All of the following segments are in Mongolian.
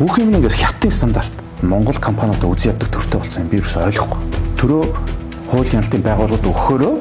бүх юм ингээд хятадын стандарт Монгол компаниудад үзий яддаг төртэй болсон юм би юус ойлгохгүй. Төрөө хуулийн хяналтын байгууллагууд өгөхөөрөө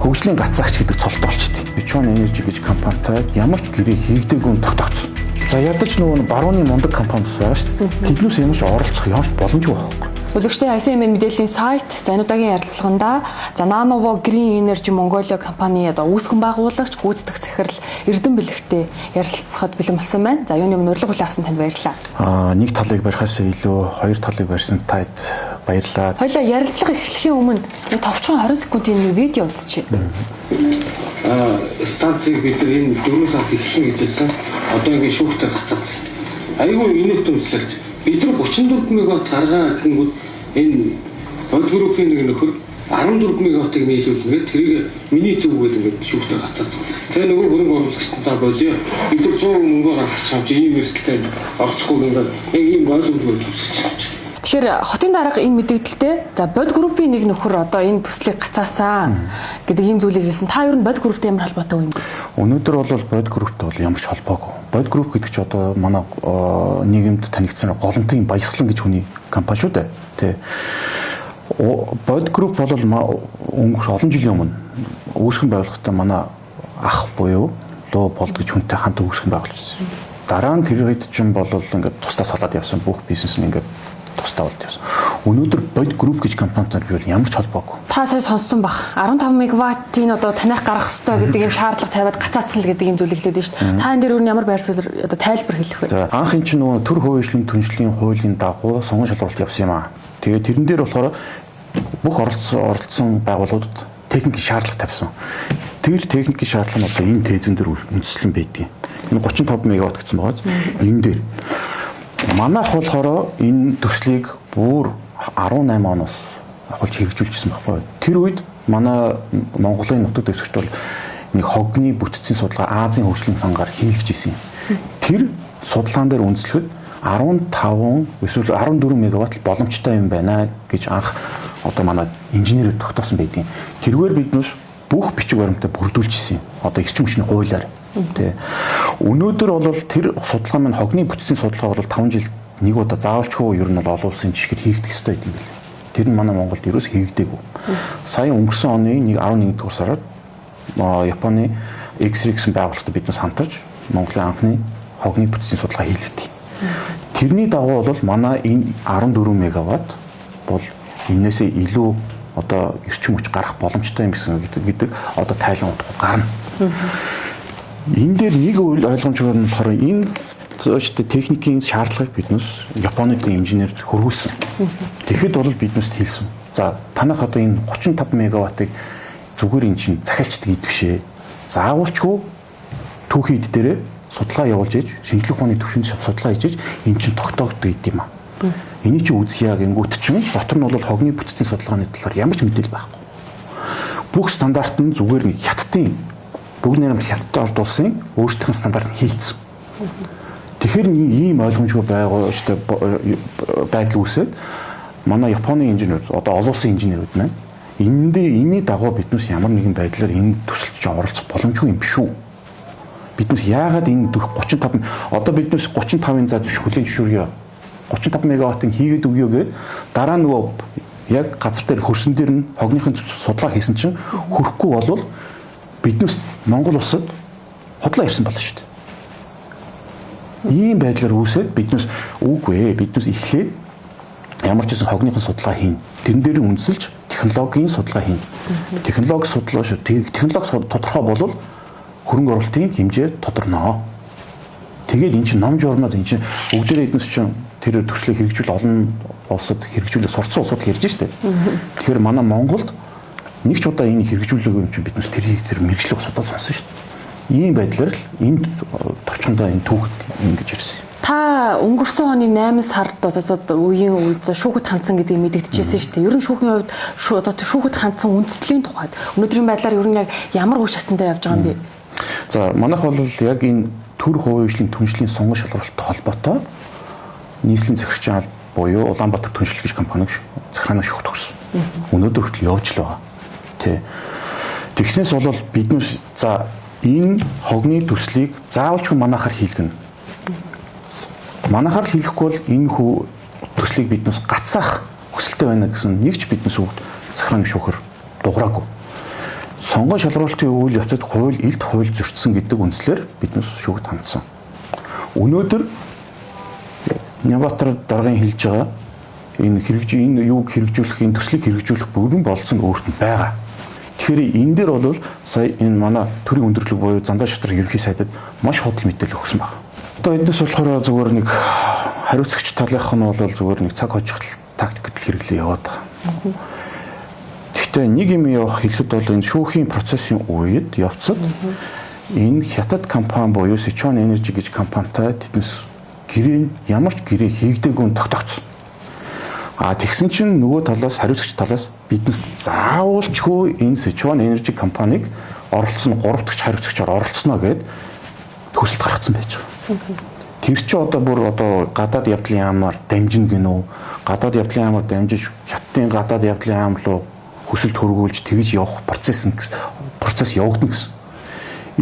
хөгжлийн гацаагч гэдэг цолтой болчихдгийг. Бичван Energy гэж компанитай ямар ч гэрээ хийгдээгүй нь тогтогцсон. За ядаж нөгөө барууны мундаг компаниуд байгаа шүү дээ. Тэднээс ямар ч оролцох ямарч боломжгүй байхгүй. Үзэгчдийн ICMN мэдээллийн сайт за энэ удаагийн ярилцлаганда за Nanovo Green Energy Mongolia компани одоо үүсгэн байгуулагч гүйцэтгэх захирал Эрдэнэ Бэлэгтэй ярилцахад бэлэн болсон байна. За юуны өмнө урилга хүлээн авсан танд баярлалаа. Нэг талыг барихаас илүү хоёр талыг барьсан танд баярлалаа. Хоёлаа ярилцлага эхлэхийн өмнө товчхон 20 секундын видео үзчихье. Станцыг бид энэ 4 сард эхлэн гэж хэлсэн. Одоо ингээд шүүхтээр гацаацсан. Айгүй инээдтэй үзлээч. Бид нар 34 мегаватт гаргаа гэнгүүт энэ бод группийн нэг нөхөр 14 мегаваттыг нийлүүлнэ гэдэг тэрийг миний зүггээд ингээд шүүхтээр гацаацсан. Тэгээ нөгөө хөрөнгө оруулагчтай за болио. Бид нар 100 мөнгө гаргах чамч ийм эрсдэлтэй орцохгүй ингээд яг ийм боломжгүй төвсгч. Тэгэхээр хотын дарга энэ мэдээлэлтэй за бод группийн нэг нөхөр одоо энэ төслийг гацаасан гэдэг ийм зүйлийг хэлсэн. Та ер нь бод групптэй ямар холбоотой юм бэ? Өнөөдөр бол бод групптэй бол ямар ч холбоогүй. Бод групп гэдэг чинь одоо манай нийгэмд танигдсан голомтын баясгалан гэж хүний компани шүү дээ. Тэ. Бод групп бол өнгөрсөн олон жилийн өмнө үүсгэн байгуулалтаа манай ах буюу Луу болд гэж хүнтэй хамт үүсгэн байгуулсан. Дараа нь тэр хэд ч юм бол ингээд тусдаа салаад явсан бүх бизнес нь ингээд тусдаа болд явсан. Өнөөдөр бод групп гэж компанитай би бол ямар ч холбоогүй. Та сая сонссон бах 15 мегаваттын одоо таних гарах хэрэгтэй гэдэг юм шаардлага тавиад гацаацсан л гэдэг юм зүйлийг хэлээд байна шүү дээ. Та энэ дээр өөр ямар байр суурь одоо тайлбар хэлэх вэ? За анх энэ чинь нөгөө төр хуулийн түншлэлийн хуулийн дагуу сонгон шалгуулалт явсан юм аа. Тэгээ тэрэн дээр болохоор бүх оролцсон байгууллагуудад техникийн шаардлага тавьсан. Тэр техникийн шаардлага нь одоо энэ тезэн дээр үндэслэн байдгийг. Энэ 35 мегаватт гэсэн байгаа. Энэ дээр манайх болохоор энэ төслийг бүр 18 оноос ахуулж хэрэгжүүлжсэн байхгүй. Тэр үед манай Монголын нутаг дэвсгэрт бол нэг хогны бүтцийн судалгаа Азийн хөгжлийн сангаар хийлгэж исэн юм. Тэр судалгаан дээр үндэслэхэд 15 эсвэл 14 мегаватт боломжтой юм байна гэж анх одоо манай инженерүүд тогтоосон байдгийн. Тэргээр бид нүс бүх бичиг баримтаа бүрдүүлжсэн юм. Одоо эрчим хүчний хуулиар. Тэ. Өнөөдөр бол тэр судалгаа маань хогны бүтцийн судалгаа бол 5 жил нэг удаа заавалчгүй ер нь бол олон улсын жишгээр хийгдэх ёстой гэдэг юм билээ. Тэр нь манай Монголд ерөөс хийгдээгүй. Сая өнгөрсөн оны 11 дугаар сард Японы X-ray гэсэн байгууллагад биднээс хамтарч Монголын анхны хогны бүтцийн судалгаа хийлгэдэг. Тэрний дагуу бол манай энэ 14 мегаватт бол энээсээ илүү одоо эрчим хүч гарах боломжтой юм гэсэн гэдэг одоо тайлан утга гарна. Энэ дээр нэг ойлгомжтой нь болохоор энэ техникийн шаардлагыг биднээс Японы инженерд хөрвүүлсэн. Тэгэхэд бол биднээс хэлсэн. За танах одоо энэ 35 мегаваттыг зүгээр эн чинь захиалчдаг гэдэг бишээ. Заавалчгүй түүхий эд дээрээ судалгаа явуулж иж шинжлэх ухааны түвшинд судалгаа хийж эн чинь тогтоогддог гэдэг юм аа. Эний чи үзье гингүүт чинь дотор нь бол хогны бүтцийн судалгааны талаар ямар ч мэдээлэл байхгүй. Бүх стандарт нь зүгээр нэг хятадын бүгд нэр хятадтай орд улсын өөрсдийн стандарт хийгдсэн. Тэгэхээр ийм ойлгомжгүй байдал үүсээд манай Японы инженерүүд одоо олон улсын инженерүүд маань энэний дагуу биднээс ямар нэгэн байдлаар энэ төсөлд оролцох боломжгүй юм биш үү? Биднээс яагаад энэ 35 одоо биднээс 35-ын зад хүлээн зөвшөөргөө 35 мегаваттын хийгээд өгье гэд дараа нөгөө яг газар дээр хөрсөн дээр нь хогныхын судалгаа хийсэн чинь хөрөхгүй болвол биднээс Монгол улсад хотлоо ирсэн болно шүү дээ. Ийм байдлаар үүсээд биднээс үгүй биднээс эхлээд ямар ч гэсэн хогныхын судалгаа хийн. Тэрэн дээр үндэслэж технологийн судалгаа хийн. Технологи судлаа шүү. Технологи тодорхой болвол хөрөнгө оруулалтын хэмжээ тодорноо. Тэгээд эн чинь ном журнал эн чинь бүгдээрээ эднес чинь тэр төслийг хэрэгжүүл олон улсад хэрэгжүүлээ сурцсан улсууд ярьж штэ. Тэгэхээр манай Монголд нэг ч удаа энийг хэрэгжүүлээгүй юм чинь биднес тэр мэрэгжлийг судалж сонсон штэ. Ийм байдлаар л энд товчхондоо энэ түүхд ингэж ирсэн. Та өнгөрсөн оны 8 сард одоо үеийн үед шүүхэд хандсан гэдгийг мэдэгдэжсэн шүү дээ. Ер нь шүүхийн хувьд одоо шүүхэд хандсан үндэслэлийн тухайд өнөөдрийн байдлаар ер нь яг ямар үе шатантай явж байгаа юм бэ? За манайх бол яг энэ төр хувийн түншлийн сонгон шалгуулалттай холбоотой нийслэлийн захирагчийн алба буюу Улаанбаатар түншлэл гэж компаниг захиранаа шүүхт өгсөн. Өнөөдөр хүртэл явж л байгаа. Тэ. Тэгснээс бол биднээс за энэ хогны төслийг заавалчгүй манайхаар хийлгэнэ. Манайхаар л хэлэхгүй бол энэ хүү төслийг биднээс гацаах хүсэлтэй байна гэсэн нэг ч биднээс үг захиргааны шүүхэр дуграагүй. Сонгон шалруулалтын үйл явцад хууль илт хууль зөрчсөн гэдэг үндслээр биднээс шүүхд хандсан. Өнөөдөр Нямбатар даргын хэлж байгаа энэ юуг хэрэгжүүлэх, энэ төслийг хэрэгжүүлэх бүрэн болцсон өөрт нь байгаа. Тэгэхээр энэ дээр бол сая энэ манай төрийн өндөрлөг буюу Зандаа шатрын ерөнхий сайдад маш худал мэдээлэл өгсөн байна. Одоо эднээс болохоор зүгээр нэг хариуцагч талынх нь бол зүгээр нэг цаг хожих тактик хэрэглээ яваад байгаа. Гэхдээ нэг юм хэлэхэд бол энэ шүүхийн процессын үед явцад энэ хятад компани буюу Sichuan Energy гэж компанитай тэднээс гэрээ ямар ч гэрээ хийгдээгүй нь тогтогцсон. Тэгсэн чинь нөгөө талаас хариуцагч талаас биднес заавалчгүй энэ Sichuan Energy компаниг оролцсон 3 дахь хариуцагчаар оролцсноо гэд төсөлд гаргацсан байж байгаа. Тэр чи одоо бүр одоо гадаад явдлын яамаар дамжина гинөө. Гадаад явдлын яамаар дамжиж хятадын гадаад явдлын яам руу хүсэлт хөргүүлж тэгж явах процесс явагдана гэсэн.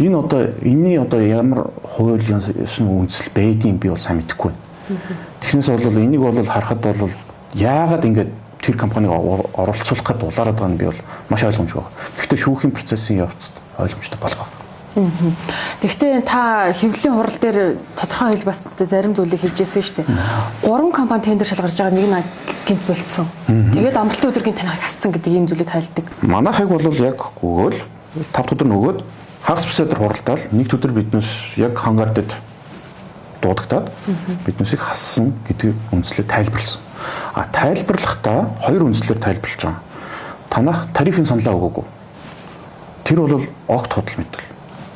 Энэ одоо энэний одоо ямар хуулийн үндэслэл байдгийг би бол сайн мэдэхгүй байна. Тэгснээс бол энийг бол харахад бол яагаад ингэж тэр компаниг оролцуулах гэдэг дулаараад байгаа нь би бол маш ойлгомжтой байна. Гэхдээ шүүхийн процессын явцад ойлгомжтой болох байна. Тэгэхдээ та хэвлэлийн хурал дээр тодорхой хэл бас зарим зүйлийг хэлж ирсэн шүү дээ. 3 компани тендер шалгарч байгаа нэг нь гинт болцсон. Тэгээд амралтын өдрийн танхаг хасцсан гэдэг ийм зүйлийг тайлдаг. Манайхыг бол яг өгөөл 5 өдөр нөгөөд хагас бисэдэр хуралдаал нэг өдөр биднээс яг хангардад дуудагдаад биднээсийг хассан гэдэг үндслээр тайлбарлсан. Тайлбарлахдаа 2 үндслээр тайлбарлаж байгаа. Танах тарифын саналаа өгөөгүй. Тэр бол огт худал мэдэл.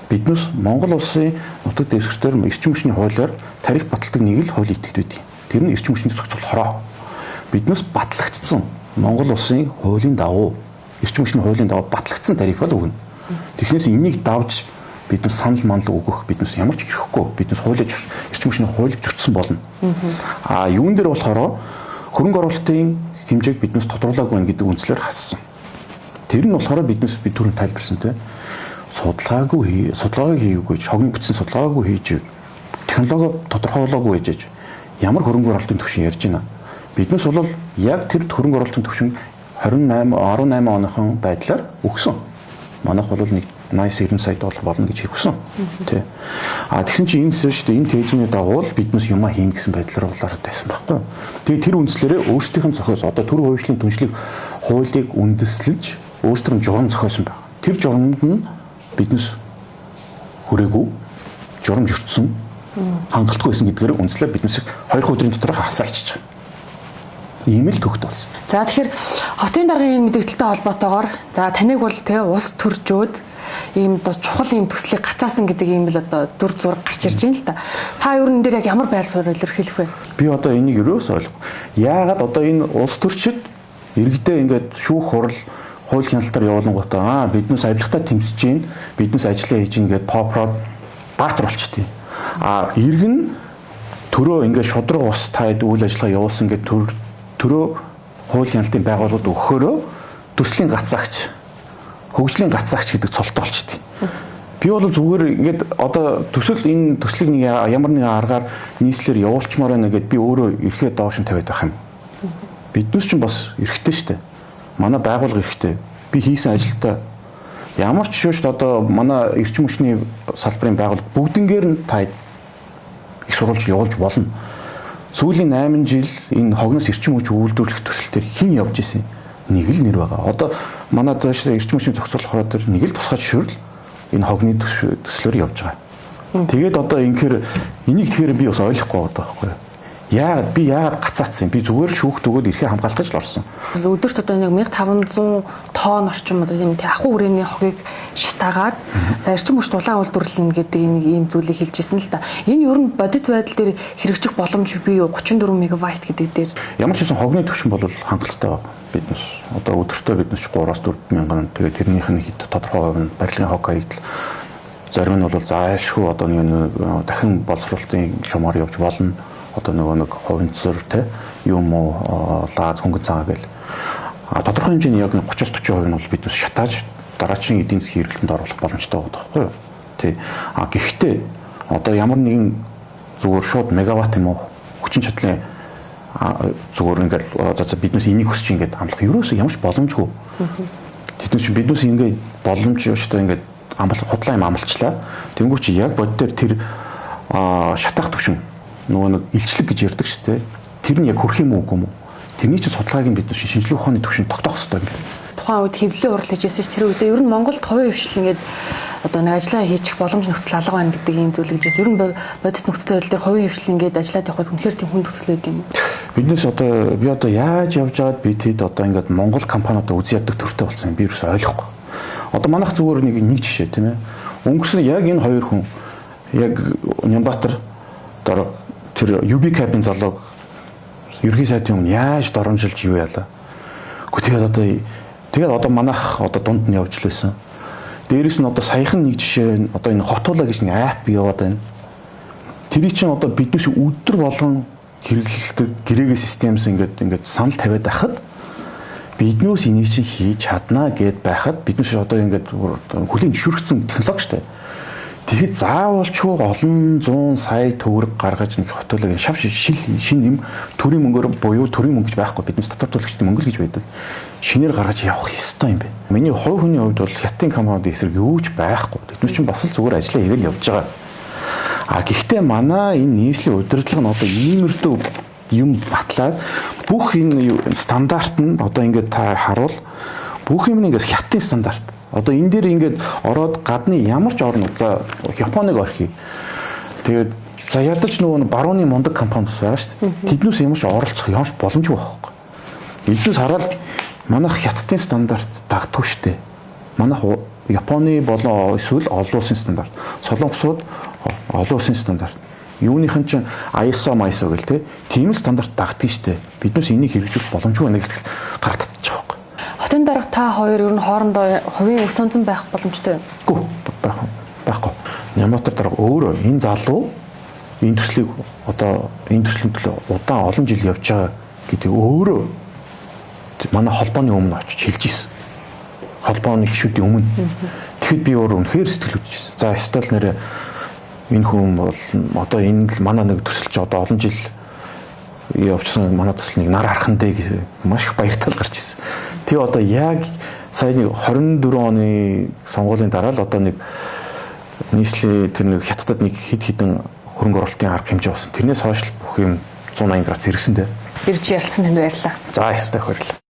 Биднээс Монгол улсын нутаг дэвсгэртээр эрчим хүчний хуулиар тариф баталдаг нэг л хууль итгэж байдгийг. Тэр нь эрчим хүчний зохицол хороо. Биднээс батлагдсан Монгол улсын хуулийн дагуу эрчим хүчний хуулийн дагуу батлагдсан тариф бол өгнө. Тэгснээс энийг давж биднээс санал манал өгөх биднээс ямар ч ирэхгүй. Биднээс хуулийг эрчим хүчний хуулийг зөрчсөн болно. Юун дээр болохоор хөрөнгө оруулалтын хэмжээг биднээс тодруулаагүй гэдэг үндслээр хассан. Тэр нь болохоор биднээс бид түрүүн тайлбарсан тийм судалгааг хийгээгүй, шогны бүтсэн судалгаагүй хийж, технологи тодорхойлоогүй гэж ямар хөрөнгө оруулалтын түвшин ярьж байна. Биднээс бол яг тэр хөрөнгө оруулалтын түвшин 18 оныхон байдлаар өгсөн. Манайх бол нэг 80-90 сая доллар болно гэж хэлсэн. Тий. Тэгсэн чинь энэ шүү дээ энэ тээзний дагуу биднээс юмаа хийн гэсэн байдлаар болоод байсан байхгүй. Тэгээ тэр үндслээрээ өөрсдийнх нь зохиос одоо төр хувьчлын түншлэг хуулийг үндэслэж өөрсдөр нь журам зохиосон байна. Тэр журамд нь биднээс хүрээгүй журам журцсан хангалтгүй байсан гэдгээр үндслээр биднээс 2 өдрийн дотор хасаалчихж байгаа. Ийм л төгт болсон. За тэгэхээр хотын даргын мэдээлэлтэй холбоотойгоор за таныг бол тэгээ улс төржөөд ийм одоо чухал ийм төслийг гацаасан гэдэг ийм л одоо дүр зураг гарч ирж байна л да. Та ер нь энэ дээр яг ямар байр суурь илэрхийлэх вэ? Би одоо энийг ерөөс ойлгохгүй. Яагаад одоо энэ улс төрчид иргэдээ ингээд шүүх хурал хууль хяналтаар явуулангуудаа биднээс авилгатаа тэмцэж гин, биднээс ажиллаа хийж гин гэд попрод баатар болчтой. Иргэн төрөө ингээд шудраг ус таад үйл ажиллагаа явуулсан гэд төрөө хууль хяналтын байгууллагууд өгөхөөрөө төслийн гацаагч хөгжлийн гацаагч гэдэг цолтой болчихдээ. Би бол зүгээр ингээд одоо энэ төслийг нэг ямар нэгэн аргаар нийслэлээр явуулчмаар байна гэд би өөрөө эрхээ доош нь тавиад байх юм. Биднээс ч бас эрхтэй шүү дээ. Манай байгууллага эрхтэй. Би хийсэн ажилдаа ямар ч шүүшд одоо манай эрчим хүчний салбарын байгууллага бүгднгээр нь та их сурвалж явуулж болно. Сүүлийн 8 жил энэ хогноос эрчим хүч үйлдвэрлэх төсөл төр хэн явж исэн? Нэг л нэр байгаа. Одоо манай дэш эрчим хүчний зохицуулах хороо төр нэг л тусгай зөвшөөрөл энэ хогны төслөөр явж байгаа. Тэгээд одоо энийг тэгэхээр би бас ойлгохгүй байгаа байхгүй юу? Яагаад гацаацсан? Би зүгээр шүүхт өгөөд эрхээ хамгаалах гэж л орсон. Өдөрт одоо нэг 1500 тонн орчим одоо тийм ахуй хүрээний хогийг шатаагаад за эрчим хүч дулаан үйлдвэрлэнэ гэдэг ийм зүйлийг хэлж ирсэн л да. Энэ ер нь бодит байдал дээр хэрэгжих боломж бий юу? 34 мегаватт гэдэг дээр. Ямар ч байсан хогны түвшин бол хангалттай байна. Биднес одоо өдөртөө биднес 3-4 мянган тэгээд тэрнийх нь хэд тодорхой хувь нь барилгын хог хаягдл зарим нь бол заашгүй одоо нэг дахин боловсруулалтын шумаар явж болно. Одоо нэг хувинцэр те юм уу лаз хөнгөн цагаа гэл тодорхой хэмжээний яг 30-40% нь бол биднес шатааж дараачийн эдийн засгийн хэрэглэнд оруулах боломжтой байгаа байхгүй юу. Тий. Гэхдээ одоо ямар нэгэн зүгээр шууд мегаватт юм уу хүчин чадлын зүгээр ингээд биднээс энийг хүсч ингээд амлах ерөөсөө ямар ч боломжгүй. Тэдний чинь биднээс ингээд боломж өштэй ингээд худлаа юм амлчлаа. Тэнгүү чи яг бод дээр тэр шатах төвшин нөгөө нэг илчлэг гэж ярьдаг шүү дээ. Тэр нь яг хүрх юм уу үгүй юм уу? Тэрний чинь судалгааг нь бид шинжилгээ ухааны төвшин тогтоох хэрэгтэй юм. Тухайн үед хэвлэлийн урал хийжсэн ш тэр үедээ ер нь Монголд хувийн хвшил ингээд одоо нэг ажиллаа хийчих боломж нөхцөл алга байна гэдэг ийм зүйл гэж ер нь бодит нөхцөл байдал дээр хувийн хвшил ингээд ажиллаад явахад үнэхээр тийм хүн төсөл байд юм уу? Биднээс би одоо яаж явж байгаад бид хэд одоо ингээд Монгол компаниудаа үгүй яддаг төртэй болсон юм би ерөөсөй ойлгохгүй. Одоо манайх зүгээр нэг жишээ тийм ээ. Өнгөрсөн яг энэ хоёр хүн яг Нямбатар дараа тэр UB Cap-ын залууг ерхий сайдын өмнө яаж доромжилж юу яалаа. Тэгээд одоо манайх одоо дунд нь явж лээсэн. Дээрээс нь одоо саяхан нэг жишээ одоо энэ хотуула гэж нэг апп яваад байна. Тэрий чинь одоо биднээс өдөр болгон хэрэглэдэг гэрээгээ системс ингээд санал тавиад байхад биднээс энийг чинь хийж чаднаа гэд байхад биднээс одоо ингээд хүлийн зөвшөөрөгдсөн технологи шүү дээ. Тэгэхэд заавал ч олон 100 сая төгрөг гаргаж нэг хотуулагын шин юм төрийн мөнгөөр буюу төрийн мөнгө гэж байхгүй биднээс татвар төлөгчдийн мөнгө л гэж байдаг. Шинээр гаргаж явах ёстой юм бэ. Миний хувь хүний хувьд бол хятадын компаниуд эсрэг юу ч байхгүй. Тэдний чинь бас л зүгээр ажиллаа хийгээл явж байгаа. Гэхдээ манай энэ нийслэлийн удирдлага нь одоо иймэрдүү юм батлаад бүх энэ стандарт нь одоо ингээд та харуул бүх юм ингээд хятадын стандарт. Одоо энэ дээр ингээд ороод гадны ямар ч орнод за Японыг орхий. Тэгээд за ядаж нөгөө барууны мундаг компани байгаа шүү дээ. Тэднээс ямар ч оролцох ямар ч боломжгүй байхгүй. Эднээс хараад манайх хятадын стандарт дагдаг шүү дээ. Манайх Японы болон эсвэл олон улсын стандарт. Солонгосууд олон улсын стандарт. Юуныхан чинь ISO гэл тийм стандарт дагдаг шүү дээ. Биднээс энийг хэрэгжүүлэх боломжгүй байна гэж гарт татчих واخ. Хотын дарга та хоёр ер нь хоорондоо хувийн өс онцон байх боломжтой юм. Үгүй байхгүй. Нямбатар дарга өөрөө энэ залуу энэ төслийг одоо энэ төслийн төлөө удаан олон жил явж байгаа гэдэг өөрөө манай холбооны өмнө очиж хэлж ирсэн. Холбооны гишүүдийн өмнө. Тэгэхэд би өөрөө үнэхээр сэтгэл хөдлөжсэн. За стал нэрэ энэ хүн бол одоо энэ манай нэг төсөл чи одоо олон жил явуулсан манай төслийг нар харах нь дээ гэж маш их баяртал гарч ирсэн. Тэгээ одоо яг саяны 24 оны сонгуулийн дараа л одоо нэг нийслэлийн тэр нэг хятадд нэг хэд хэдэн хөрөнгө оруулалтын арга хэмжээ болсон. Тэрнээс хойш бүх юм 180 градус зэрэгсэн дээ. Ирж ярилцсан танд баярлалаа. За ястай баярлалаа.